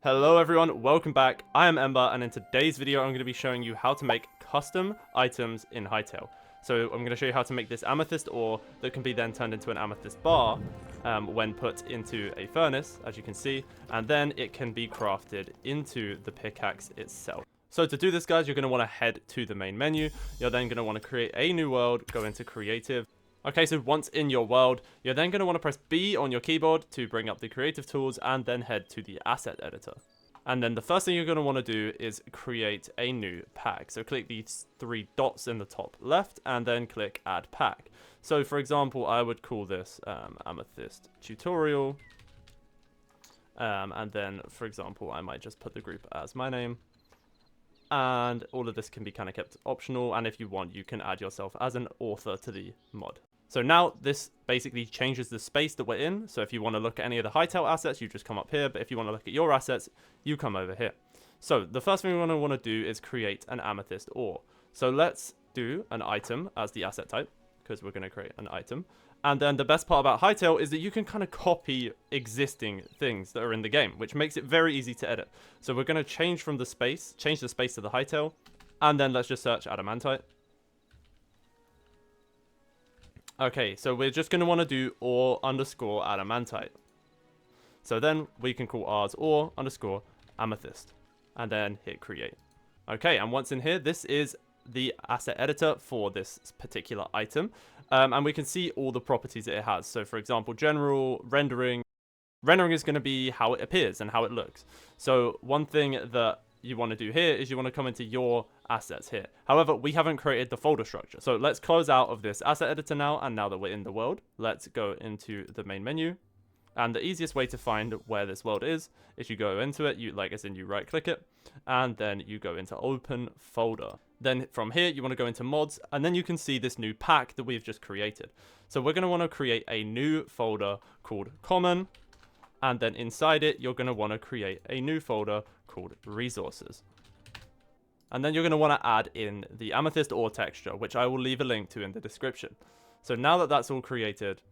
Hello everyone, welcome back. I am Ember, and in today's video I'm going to be showing you how to make custom items in Hytale. So I'm going to show you how to make this amethyst ore that can be then turned into an amethyst bar when put into a furnace, as you can see, and then it can be crafted into the pickaxe itself. So to do this, guys, you're going to want to head to the main menu. You're then going to want to create a new world, go into creative. Okay, so once in your world, you're then going to want to press B on your keyboard to bring up the creative tools and then head to the asset editor. And then the first thing you're going to want to do is create a new pack. So click these three dots in the top left and then click add pack. So for example, I would call this Amethyst tutorial. And then for example, I might just put the group as my name. And all of this can be kind of kept optional. And if you want, you can add yourself as an author to the mod. So now this basically changes the space that we're in. So if you want to look at any of the Hytale assets, you just come up here. But if you want to look at your assets, you come over here. So the first thing we want to do is create an amethyst ore. So let's do an item as the asset type, because we're going to create an item. And then the best part about Hytale is that you can kind of copy existing things that are in the game, which makes it very easy to edit. So we're going to change the space to the Hytale. And then let's just search adamantite. Okay, so we're just going to want to do ore underscore adamantite. So then we can call ours ore underscore amethyst and then hit create. Okay, and once in here, this is the asset editor for this particular item. And we can see all the properties that it has. So for example, general, rendering. Rendering is going to be how it appears and how it looks. So one thing that you want to do here is you want to come into your assets here. However, we haven't created the folder structure. So let's close out of this asset editor now. And now that we're in the world, let's go into the main menu. And the easiest way to find where this world is you go into it, you right click it, and then you go into open folder. Then from here, you want to go into mods, and then you can see this new pack that we've just created. So we're going to want to create a new folder called common. And then inside it, you're going to want to create a new folder called resources. And then you're going to want to add in the amethyst ore texture, which I will leave a link to in the description. So now that that's all created,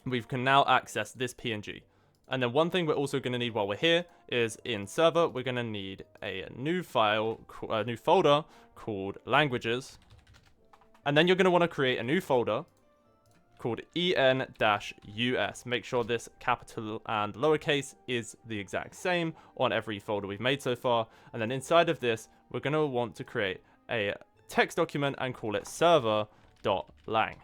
we can now access this PNG. And then one thing we're also going to need while we're here is in server, we're going to need a new folder called languages. And then you're going to want to create a new folder called en-us. Make sure this capital and lowercase is the exact same on every folder we've made so far. And then inside of this, we're going to want to create a text document and call it server.lang.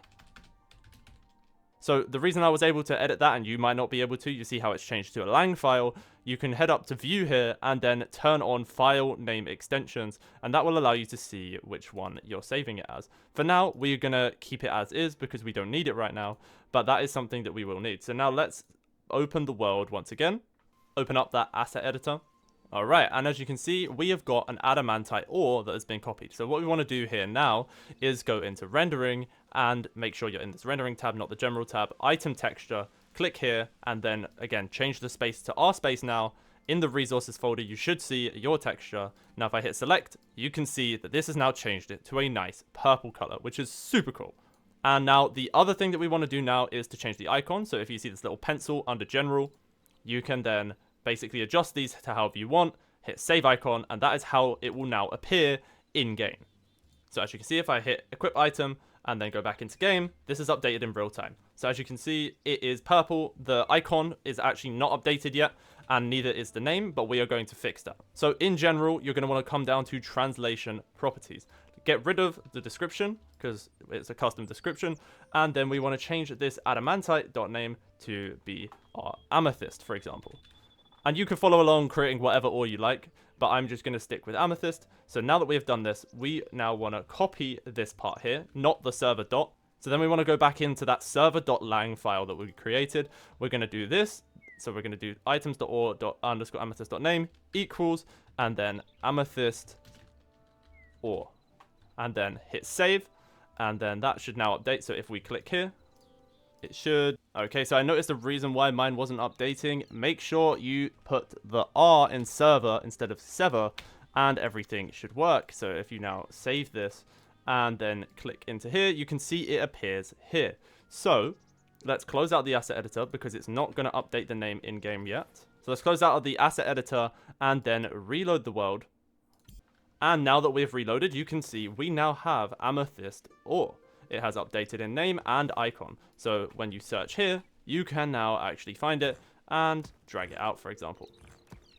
So the reason I was able to edit that, and you might not be able to, you see how it's changed to a lang file, you can head up to view here and then turn on file name extensions, and that will allow you to see which one you're saving it as. For now, we're going to keep it as is because we don't need it right now, but that is something that we will need. So now let's open the world once again, open up that asset editor. All right, and as you can see, we have got an adamantite ore that has been copied. So what we want to do here now is go into rendering and make sure you're in this rendering tab, not the general tab, item texture, click here, and then again, change the space to our space now. In the resources folder, you should see your texture. Now, if I hit select, you can see that this has now changed it to a nice purple color, which is super cool. And now the other thing that we want to do now is to change the icon. So if you see this little pencil under general, you can then basically adjust these to however you want, hit save icon, and that is how it will now appear in game. So as you can see, if I hit equip item and then go back into game, this is updated in real time. So as you can see, it is purple. The icon is actually not updated yet, and neither is the name, but we are going to fix that. So in general, you're going to want to come down to translation properties. Get rid of the description because it's a custom description, and then we want to change this adamantite.name to be our amethyst, for example. And you can follow along creating whatever ore you like, but I'm just going to stick with amethyst. So now that we have done this, we now want to copy this part here, not the server dot. So then we want to go back into that server.lang file that we created. We're going to do this. So we're going to do items.ore_amethyst.name equals, and then amethyst ore. And then hit save. And then that should now update. So if we click here, it should. Okay, so I noticed the reason why mine wasn't updating. Make sure you put the R in server instead of sever, and everything should work. So if you now save this and then click into here, you can see it appears here. So let's close out the asset editor because it's not going to update the name in game yet. So let's close out of the asset editor and then reload the world. And now that we've reloaded, you can see we now have Amethyst Ore. It has updated in name and icon. So when you search here, you can now actually find it and drag it out, for example.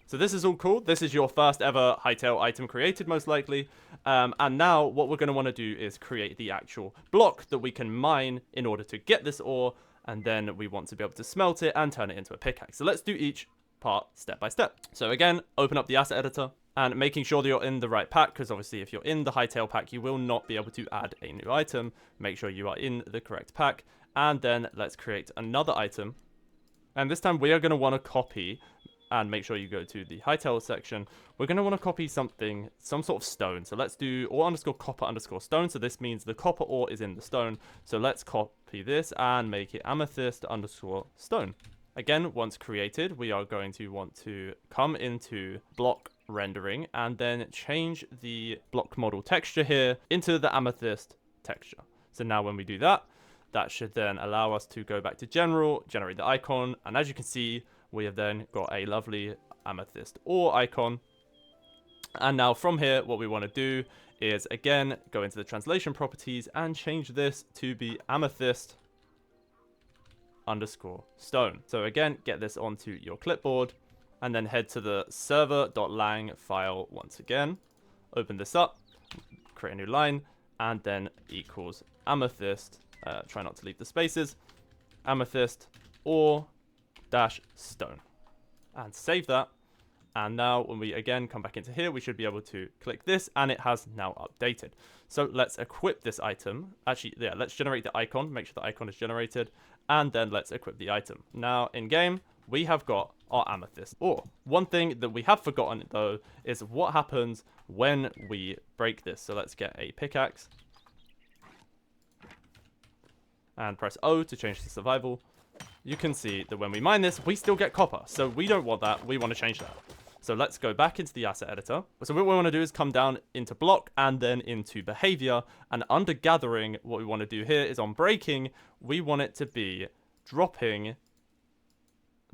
So this is all cool. This is your first ever Hytale item created, most likely. And now what we're going to want to do is create the actual block that we can mine in order to get this ore. And then we want to be able to smelt it and turn it into a pickaxe. So let's do each part step by step. So again, open up the asset editor and making sure that you're in the right pack, because obviously if you're in the Hytale pack, you will not be able to add a new item. Make sure you are in the correct pack. And then let's create another item. And this time we are going to want to copy, and make sure you go to the Hytale section. We're going to want to copy something, some sort of stone. So let's do ore_copper_stone. So this means the copper ore is in the stone. So let's copy this and make it Amethyst_stone. Again, once created, we are going to want to come into block rendering and then change the block model texture here into the amethyst texture. So now when we do that, that should then allow us to go back to general, generate the icon. And as you can see, we have then got a lovely amethyst ore icon. And now from here, what we want to do is again, go into the translation properties and change this to be Amethyst_stone. So again, get this onto your clipboard and then head to the server.lang file once again. Open this up, create a new line, and then equals amethyst. Try not to leave the spaces. Amethyst ore-stone. And save that. And now when we again come back into here, we should be able to click this and it has now updated. So let's equip this item. Actually, yeah, let's generate the icon. Make sure the icon is generated. And then let's equip the item. Now in game, we have got our amethyst ore. One thing that we have forgotten though is what happens when we break this. So let's get a pickaxe. And press O to change to survival. You can see that when we mine this, we still get copper. So we don't want that. We want to change that. So let's go back into the asset editor. So what we want to do is come down into block and then into behavior. And under gathering, what we want to do here is on breaking, we want it to be dropping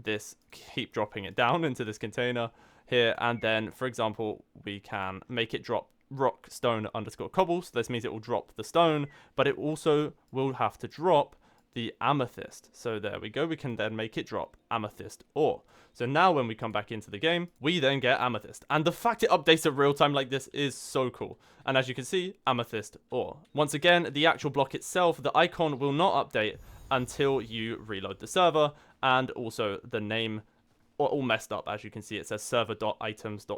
this, keep dropping it down into this container here. And then, for example, we can make it drop rock stone _ cobble. So this means it will drop the stone, but it also will have to drop the amethyst. So there we go. We can then make it drop amethyst ore. So now when we come back into the game, we then get amethyst. And the fact it updates at real time like this is so cool. And as you can see, amethyst ore. Once again, the actual block itself, the icon will not update until you reload the server. And also the name all messed up. As you can see, it says server.items.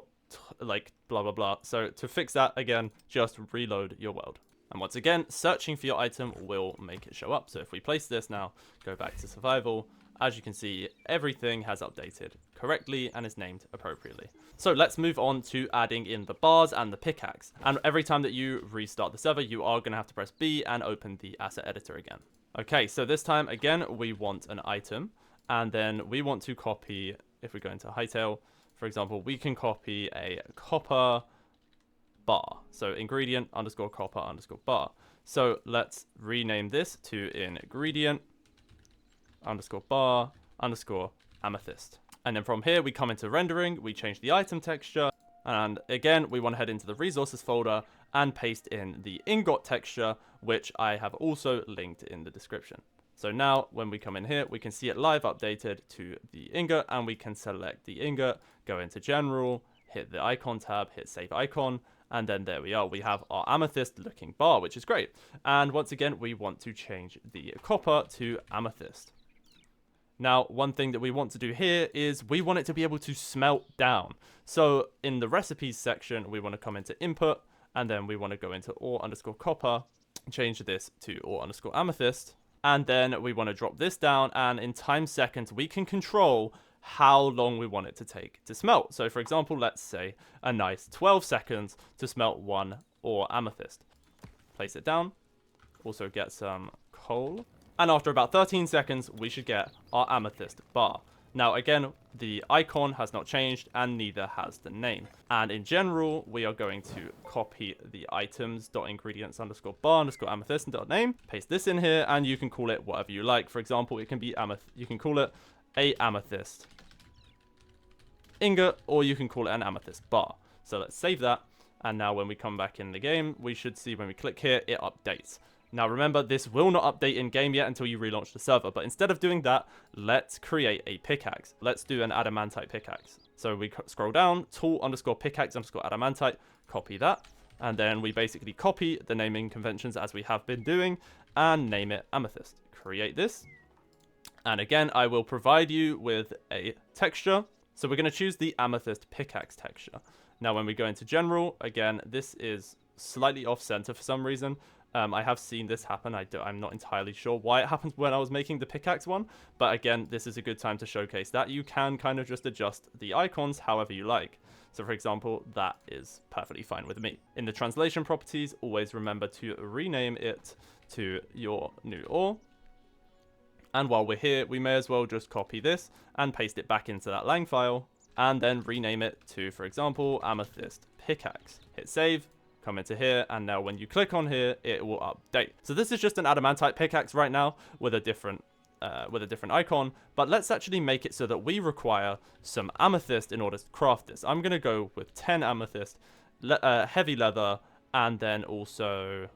Like blah blah blah. So to fix that again, just reload your world. And once again, searching for your item will make it show up. So if we place this now, go back to survival, as you can see, everything has updated correctly and is named appropriately. So let's move on to adding in the bars and the pickaxe. And every time that you restart the server, you are going to have to press B and open the asset editor again. Okay, so this time again, we want an item. And then we want to copy, if we go into Hytale, for example, we can copy a copper bar. So ingredient _ copper _ bar. So let's rename this to ingredient _ bar _ amethyst. And then from here, we come into rendering, we change the item texture. And again, we want to head into the resources folder and paste in the ingot texture, which I have also linked in the description. So now when we come in here, we can see it live updated to the ingot, and we can select the ingot, go into general, hit the icon tab, hit save icon, and then there we are. We have our amethyst looking bar, which is great. And once again, we want to change the copper to amethyst. Now, one thing that we want to do here is we want it to be able to smelt down. So in the recipes section, we want to come into input, and then we want to go into ore _ copper, change this to ore _ amethyst. And then we want to drop this down, and in time seconds, we can control how long we want it to take to smelt. So for example, let's say a nice 12 seconds to smelt one ore amethyst. Place it down. Also get some coal. And after about 13 seconds, we should get our amethyst bar. Now again, the icon has not changed and neither has the name. And in general, we are going to copy the items.ingredients _ bar _ amethyst .name. Paste this in here and you can call it whatever you like. For example, it can be you can call it a amethyst ingot, or you can call it an amethyst bar. So let's save that. And now when we come back in the game, we should see when we click here, it updates. Now remember, this will not update in game yet until you relaunch the server. But instead of doing that, let's create a pickaxe. Let's do an adamantite pickaxe. So we scroll down, tool_pickaxe_adamantite, copy that. And then we basically copy the naming conventions as we have been doing and name it amethyst. Create this. And again, I will provide you with a texture. So we're going to choose the amethyst pickaxe texture. Now, when we go into general, again, this is slightly off center for some reason. I have seen this happen. I'm not entirely sure why it happened when I was making the pickaxe one. But again, this is a good time to showcase that you can kind of just adjust the icons however you like. So for example, that is perfectly fine with me. In the translation properties, always remember to rename it to your new ore. And while we're here, we may as well just copy this and paste it back into that lang file and then rename it to, for example, Amethyst Pickaxe. Hit save, come into here, and now when you click on here, it will update. So this is just an adamantite pickaxe right now with a different icon, but let's actually make it so that we require some amethyst in order to craft this. I'm going to go with 10 amethyst, heavy leather, and then also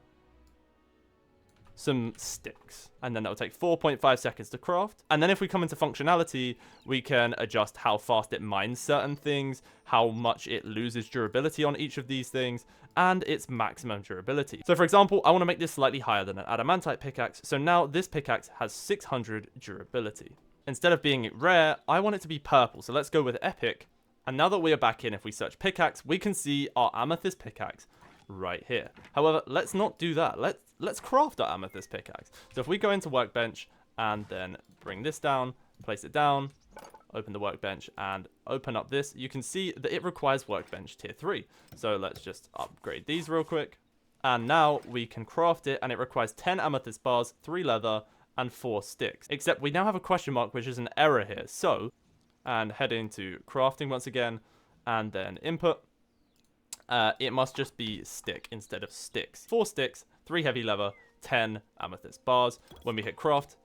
some sticks, and then that will take 4.5 seconds to craft. And then if we come into functionality, we can adjust how fast it mines certain things, how much it loses durability on each of these things, and its maximum durability. So for example, I want to make this slightly higher than an adamantite pickaxe, so now this pickaxe has 600 durability. Instead of being rare, I want it to be purple, so let's go with epic. And now that we are back in, if we search pickaxe, we can see our amethyst pickaxe right here. However, let's not do that. Let's craft our amethyst pickaxe. So if we go into workbench and then bring this down, place it down, open the workbench and open up this, you can see that it requires workbench tier 3. So let's just upgrade these real quick. And now we can craft it, and it requires 10 amethyst bars, 3 leather, and 4 sticks. Except we now have a question mark, which is an error here. So, and head into crafting once again, and then input. It must just be stick instead of sticks. 4 sticks, 3 heavy leather, 10 amethyst bars. When we hit craft,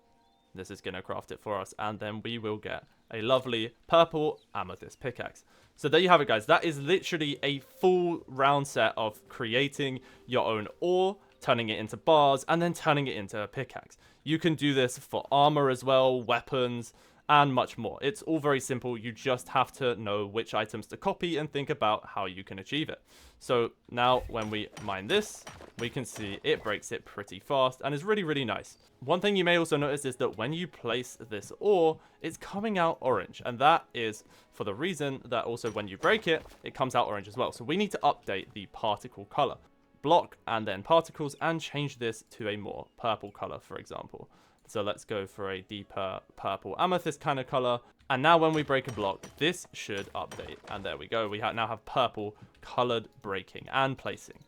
this is going to craft it for us, and then we will get a lovely purple amethyst pickaxe. So there you have it, guys. That is literally a full round set of creating your own ore, turning it into bars, and then turning it into a pickaxe. You can do this for armor as well, weapons, and much more. It's all very simple. You just have to know which items to copy and think about how you can achieve it. So now when we mine this, we can see it breaks it pretty fast and is really, really nice. One thing you may also notice is that when you place this ore, it's coming out orange. And that is for the reason that also when you break it, it comes out orange as well. So we need to update the particle color. Block and then particles, and change this to a more purple color, for example. So let's go for a deeper purple amethyst kind of color. And now when we break a block, this should update. And there we go. We now have purple colored breaking and placing.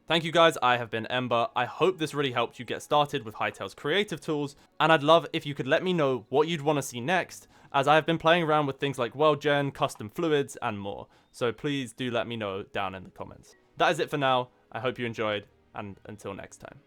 Thank you guys. I have been Ember. I hope this really helped you get started with Hytale's creative tools. And I'd love if you could let me know what you'd want to see next, as I have been playing around with things like world gen, custom fluids, and more. So please do let me know down in the comments. That is it for now. I hope you enjoyed, and until next time.